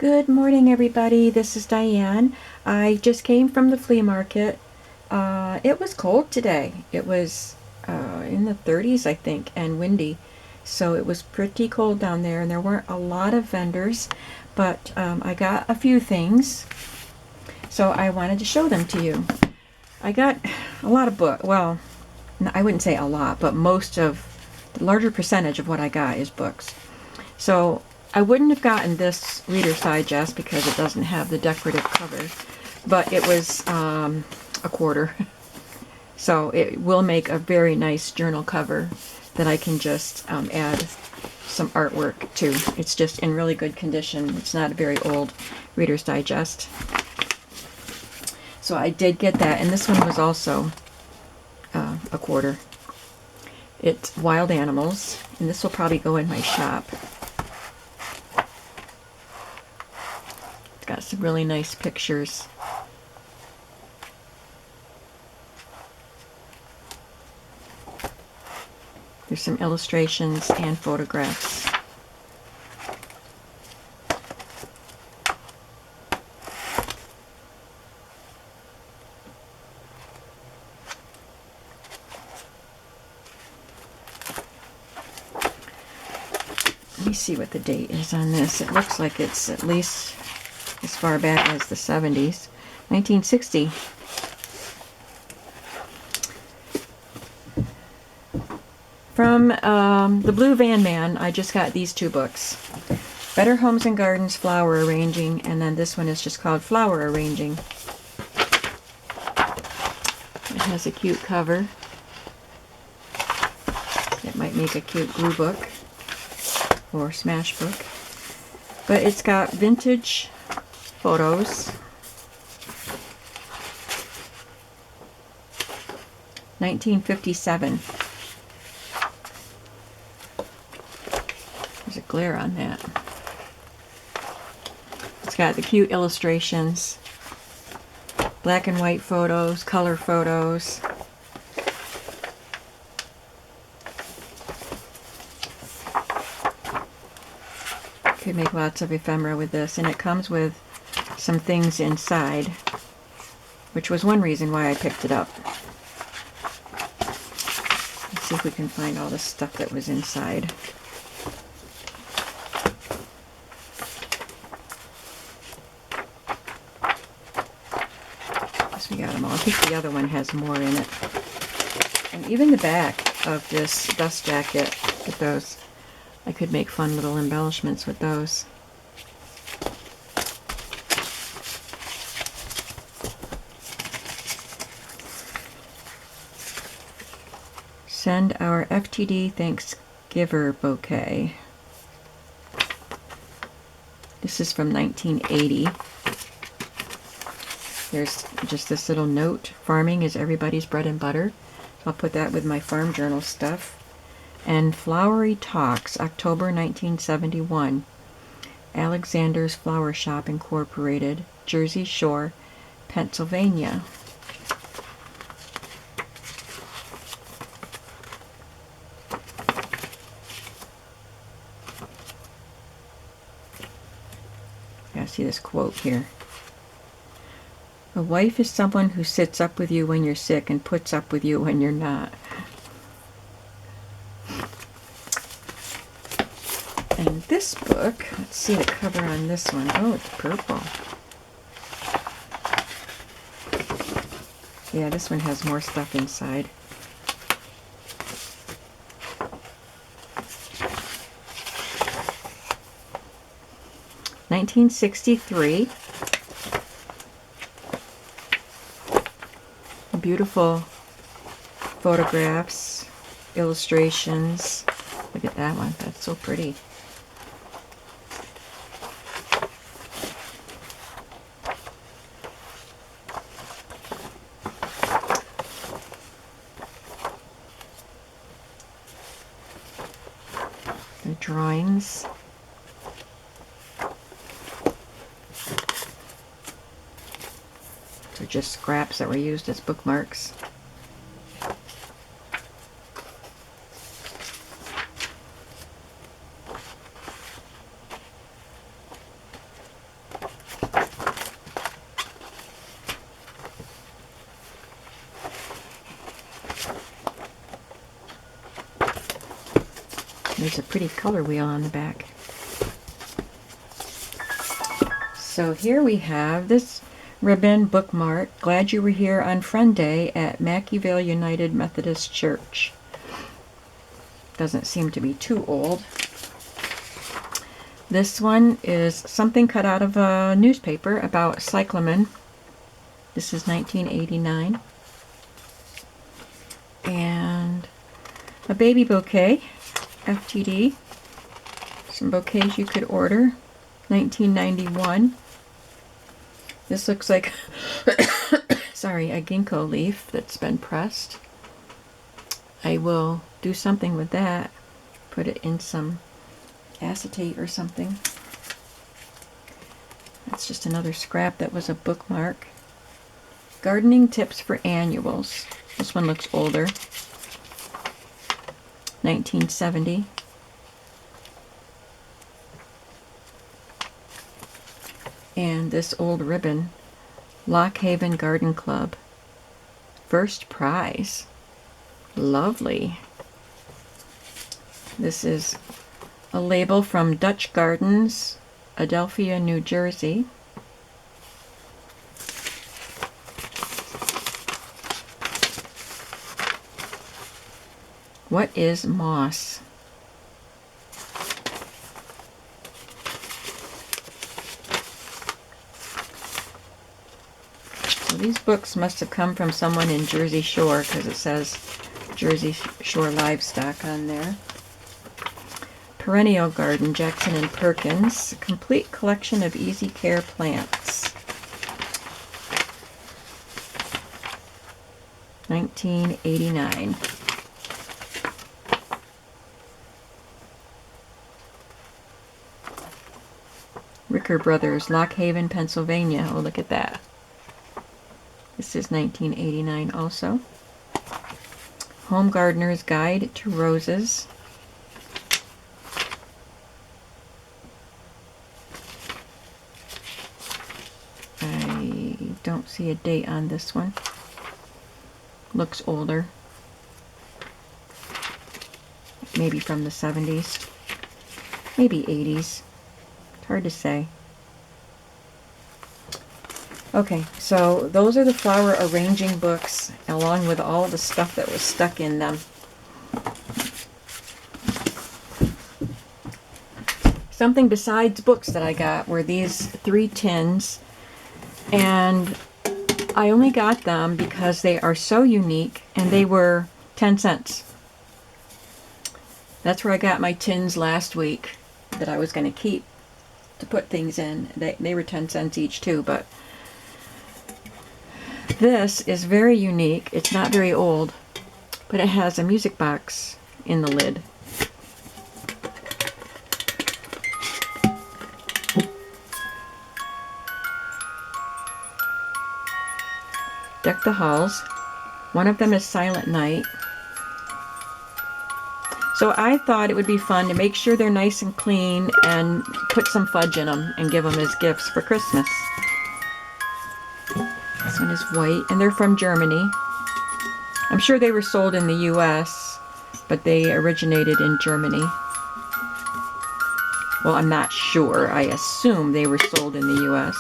Good morning, everybody. This is Diane. I just came from the flea market. It was cold today. It was in the 30s, I think, and windy. So it was pretty cold down there, and there weren't a lot of vendors, but I got a few things. So I wanted to show them to you. I got a lot of books. Well, I wouldn't say a lot, but the larger percentage of what I got is books. So I wouldn't have gotten this Reader's Digest because it doesn't have the decorative cover, but it was a quarter. So it will make a very nice journal cover that I can just add some artwork to. It's just in really good condition. It's not a very old Reader's Digest. So I did get that, and this one was also a quarter. It's Wild Animals, and this will probably go in my shop. It's got some really nice pictures. There's some illustrations and photographs. Let me see what the date is on this. It looks like it's at least as far back as the 70s. 1960. From the Blue Van Man, I just got these two books. Better Homes and Gardens, Flower Arranging, and then this one is just called Flower Arranging. It has a cute cover. It might make a cute glue book or smash book. But it's got vintage photos. 1957. There's a glare on that. It's got the cute illustrations, black and white photos, color photos. Could make lots of ephemera with this, and it comes with some things inside, which was one reason why I picked it up. Let's see if we can find all the stuff that was inside. Guess we got them all. I think the other one has more in it. And even the back of this dust jacket with those, I could make fun little embellishments with those. Send our FTD Thanksgiver bouquet. This is from 1980. There's just this little note. Farming is everybody's bread and butter. I'll put that with my farm journal stuff. And Flowery Talks, October 1971. Alexander's Flower Shop Incorporated, Jersey Shore, Pennsylvania. I see this quote here. A wife is someone who sits up with you when you're sick and puts up with you when you're not. And this book, let's see the cover on this one. Oh, it's purple. Yeah, this one has more stuff inside. (1963). Beautiful photographs, illustrations. Look at that one. That's so pretty. The drawings. They're just scraps that were used as bookmarks. there's a pretty color wheel on the back. So here we have this ribbon bookmark. Glad you were here on Friend Day at Mackeyville United Methodist Church. Doesn't seem to be too old. This one is something cut out of a newspaper about cyclamen. This is 1989. And a baby bouquet, FTD. Some bouquets you could order, 1991. This looks like, sorry, a ginkgo leaf that's been pressed. I will do something with that. Put it in some acetate or something. That's just another scrap that was a bookmark. Gardening tips for annuals. This one looks older. 1970. And this old ribbon, Lock Haven Garden Club. First prize. Lovely. This is a label from Dutch Gardens, Adelphia, New Jersey. What is moss? So these books must have come from someone in Jersey Shore because it says Jersey Shore Livestock on there. Perennial Garden, Jackson and Perkins, a complete collection of easy care plants. 1989. Ricker Brothers, Lock Haven, Pennsylvania. Oh, look at that. This is 1989 also. Home Gardener's Guide to Roses. I don't see a date on this one. Looks older. Maybe from the 70s. Maybe 80s. It's hard to say. Okay, so those are the flower arranging books, along with all the stuff that was stuck in them. Something besides books that I got were these 3 tins, and I only got them because they are so unique, and they were 10 cents. That's where I got my tins last week that I was going to keep to put things in. They were 10 cents each too, but this is very unique. It's not very old, but it has a music box in the lid. Deck the Halls. One of them is Silent Night. So I thought it would be fun to make sure they're nice and clean and put some fudge in them and give them as gifts for Christmas. This one is white, and they're from Germany. I'm sure they were sold in the US, but they originated in Germany. Well, I'm not sure. I assume they were sold in the US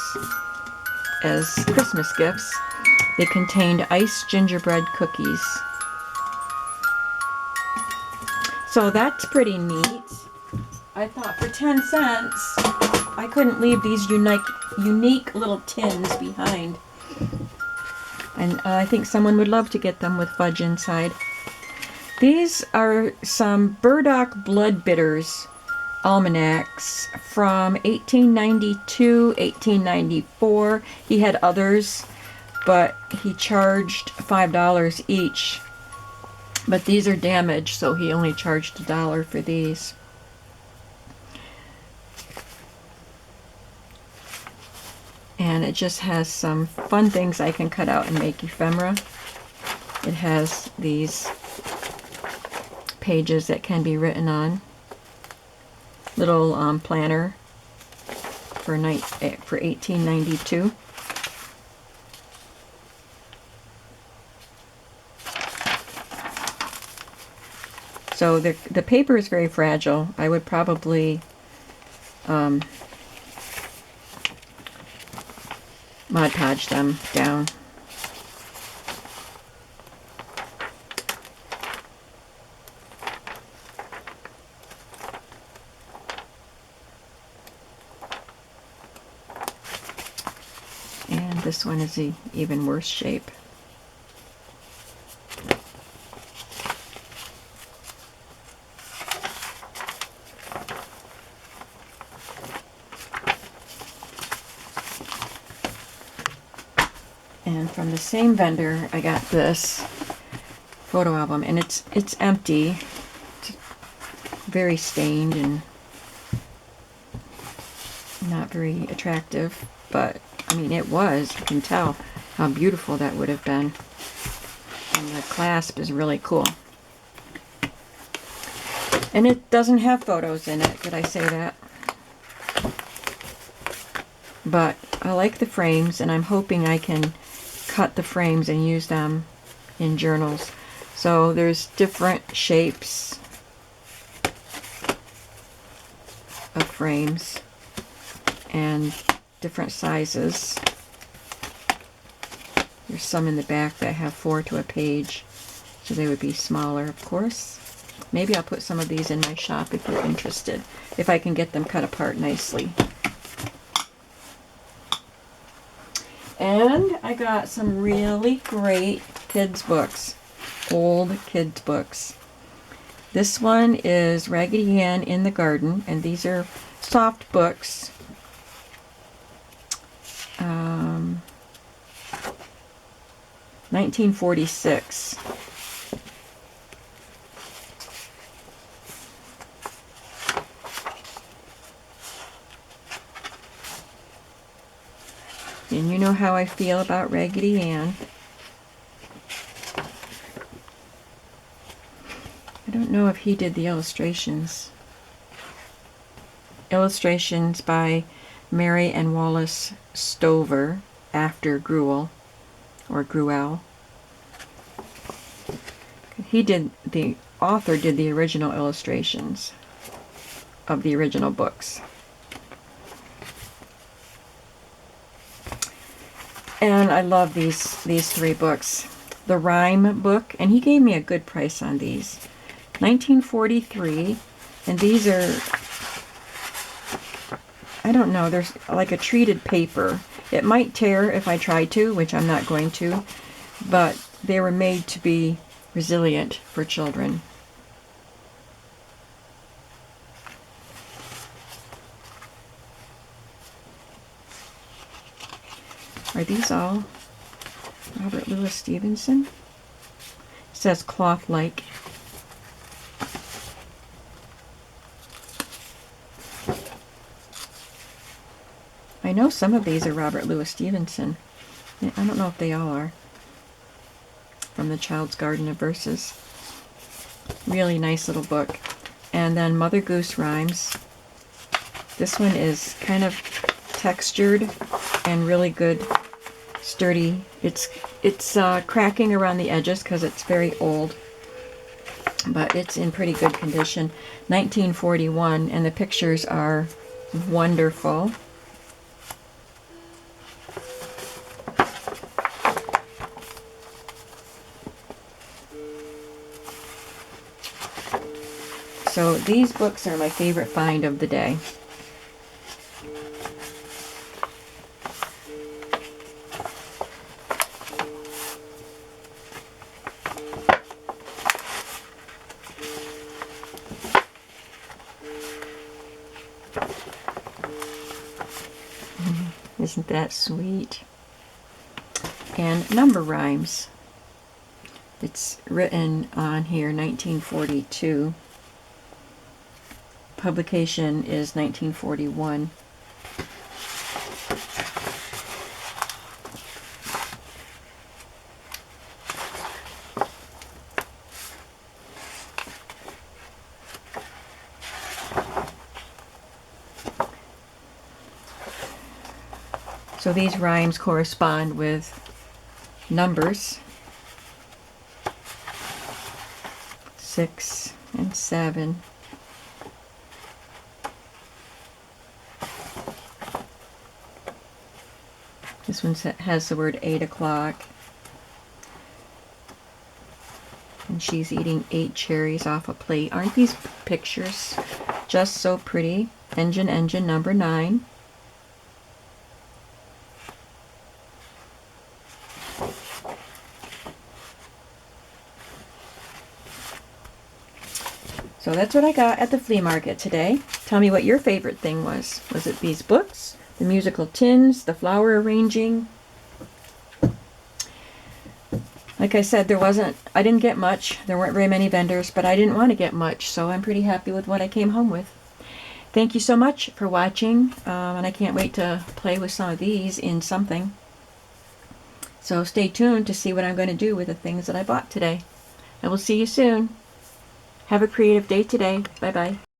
as Christmas gifts. They contained iced gingerbread cookies. So that's pretty neat. I thought for 10 cents, I couldn't leave these unique little tins behind. And I think someone would love to get them with fudge inside. These are some Burdock Blood Bitters almanacs from 1892, 1894. He had others, but he charged $5 each. But these are damaged, so he only charged $1 for these. And it just has some fun things I can cut out and make ephemera. It has these pages that can be written on. Little planner for 1892. So the paper is very fragile. I would probably Mod Podge them down. And this one is the even worse shape. And from the same vendor, I got this photo album, and it's empty. It's very stained and not very attractive, but I mean, it was. You can tell how beautiful that would have been. And the clasp is really cool. And it doesn't have photos in it. Did I say that? But I like the frames, and I'm hoping I can cut the frames and use them in journals. So there's different shapes of frames and different sizes. There's some in the back that have 4 to a page, so they would be smaller, of course. Maybe I'll put some of these in my shop if you're interested, if I can get them cut apart nicely. And I got some really great kids books, old kids books. This one is Raggedy Ann in the Garden, and these are soft books. 1946. And you know how I feel about Raggedy Ann. I don't know if he did the illustrations. Illustrations by Mary and Wallace Stover after Gruel, or Gruel. The author did the original illustrations of the original books. And I love these 3 books. The Rhyme book, and he gave me a good price on these. 1943, and these are, I don't know, there's like a treated paper. It might tear if I try to, which I'm not going to, but they were made to be resilient for children. Are these all Robert Louis Stevenson? It says cloth-like. I know some of these are Robert Louis Stevenson. I don't know if they all are. From the Child's Garden of Verses. Really nice little book. And then Mother Goose Rhymes. This one is kind of textured and really good, sturdy. It's cracking around the edges because it's very old, but it's in pretty good condition. 1941, and the pictures are wonderful. So these books are my favorite find of the day. Isn't that sweet? And number rhymes. It's written on here 1942. Publication is 1941. So these rhymes correspond with numbers. 6, and 7. This one has the word 8 o'clock. And she's eating 8 cherries off a plate. Aren't these pictures just so pretty? Engine, engine, number 9. So that's what I got at the flea market today. Tell me what your favorite thing was. Was it these books, the musical tins, the flower arranging? Like I said, I didn't get much. There weren't very many vendors, but I didn't want to get much, so I'm pretty happy with what I came home with. Thank you so much for watching, and I can't wait to play with some of these in something. So stay tuned to see what I'm going to do with the things that I bought today. I will see you soon. Have a creative day today. Bye-bye.